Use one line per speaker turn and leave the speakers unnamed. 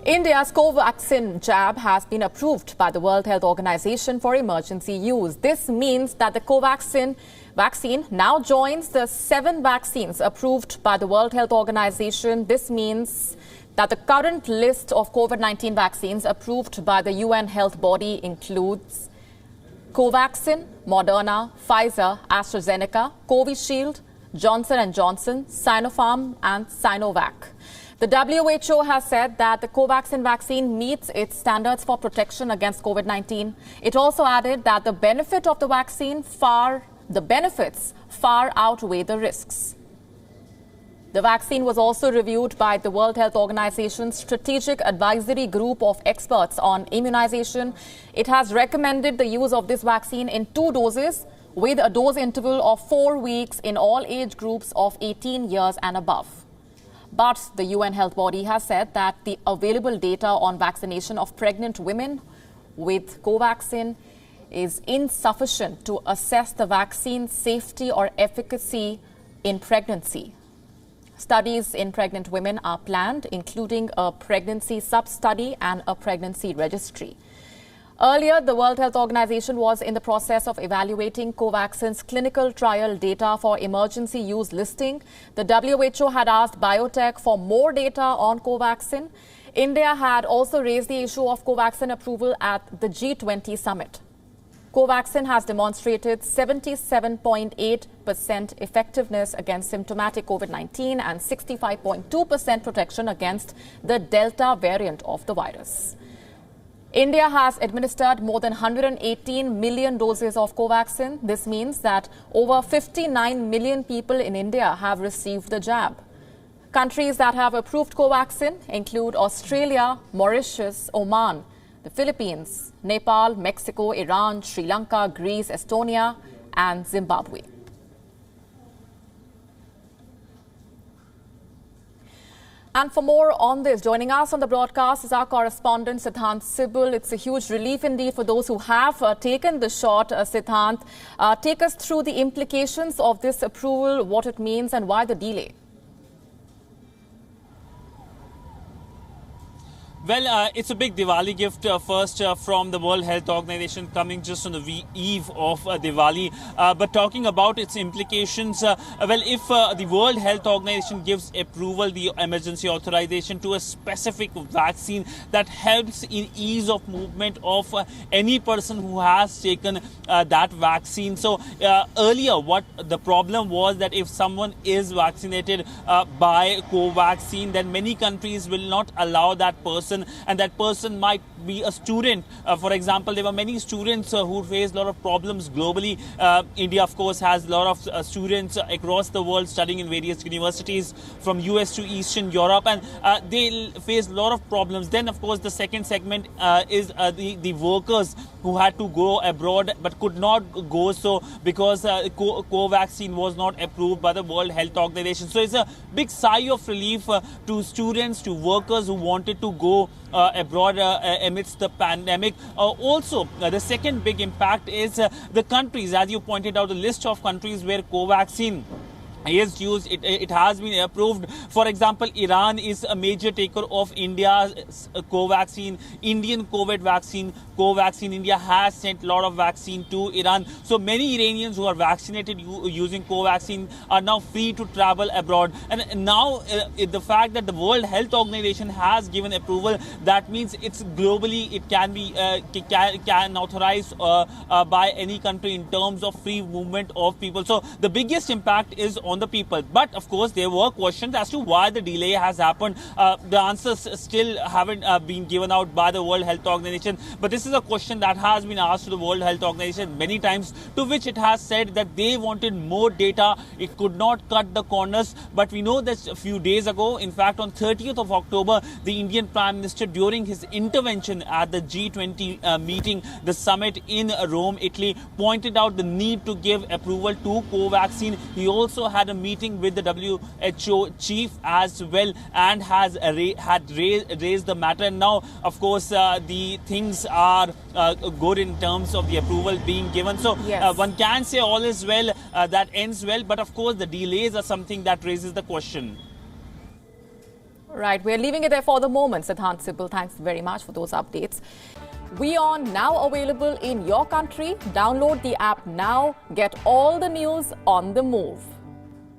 India's Covaxin jab has been approved by the World Health Organization for emergency use. This means that the Covaxin vaccine now joins the 7 vaccines approved by the World Health Organization. This means that the current list of COVID-19 vaccines approved by the UN health body includes Covaxin, Moderna, Pfizer, AstraZeneca, Covishield, Johnson & Johnson, Sinopharm and Sinovac. The WHO has said that the Covaxin vaccine meets its standards for protection against COVID-19. It also added that the benefits far outweigh the risks. The vaccine was also reviewed by the World Health Organization's Strategic Advisory Group of Experts on Immunization. It has recommended the use of this vaccine in 2 doses with a dose interval of 4 weeks in all age groups of 18 years and above. But the UN health body has said that the available data on vaccination of pregnant women with Covaxin is insufficient to assess the vaccine's safety or efficacy in pregnancy. Studies in pregnant women are planned, including a pregnancy sub-study and a pregnancy registry. Earlier, the World Health Organization was in the process of evaluating Covaxin's clinical trial data for emergency use listing. The WHO had asked biotech for more data on Covaxin. India had also raised the issue of Covaxin approval at the G20 summit. Covaxin has demonstrated 77.8% effectiveness against symptomatic COVID-19 and 65.2% protection against the Delta variant of the virus. India has administered more than 118 million doses of Covaxin. This means that over 59 million people in India have received the jab. Countries that have approved Covaxin include Australia, Mauritius, Oman, the Philippines, Nepal, Mexico, Iran, Sri Lanka, Greece, Estonia, and Zimbabwe. And for more on this, joining us on the broadcast is our correspondent Siddhant Sibul. It's a huge relief indeed for those who have taken the shot. Siddhant, take us through the implications of this approval, what it means and why the delay.
Well, it's a big Diwali gift first from the World Health Organization coming just on the eve of Diwali. But talking about its implications, if the World Health Organization gives approval, the emergency authorization to a specific vaccine that helps in ease of movement of any person who has taken that vaccine. So earlier, what the problem was that if someone is vaccinated by Covaxin, then many countries will not allow that person, and that person might be a student. For example, there were many students who faced a lot of problems globally. India, of course, has a lot of students across the world studying in various universities from US to Eastern Europe, and they face a lot of problems. Then, of course, the second segment is the workers who had to go abroad but could not go so because Covaxin was not approved by the World Health Organization. So it's a big sigh of relief to students, to workers who wanted to go abroad amidst the pandemic. Also, the second big impact is the countries. As you pointed out, the list of countries where Covaxin is used, it has been approved. For example, Iran is a major taker of India's Covaxin, Indian COVID vaccine. Covaxin India has sent a lot of vaccine to Iran. So many Iranians who are vaccinated using Covaxin are now free to travel abroad. And now the fact that the World Health Organization has given approval, that means it's globally, it can be can authorized by any country in terms of free movement of people. So the biggest impact is on the people. But of course, there were questions as to why the delay has happened. The answers still haven't been given out by the World Health Organization. But this is a question that has been asked to the World Health Organization many times, to which it has said that they wanted more data. It could not cut the corners. But we know that a few days ago, in fact, on 30th of October, the Indian Prime Minister, during his intervention at the G20 meeting, the summit in Rome, Italy, pointed out the need to give approval to Covaxin. He also had a meeting with the WHO chief as well and had raised the matter. And now, of course, the things are good in terms of the approval being given. So
yes,
one can say all is well, that ends well. But of course, the delays are something that raises the question.
Right, we're leaving it there for the moment. Siddhant Sibal, thanks very much for those updates. WION now available in your country. Download the app now. Get all the news on the move.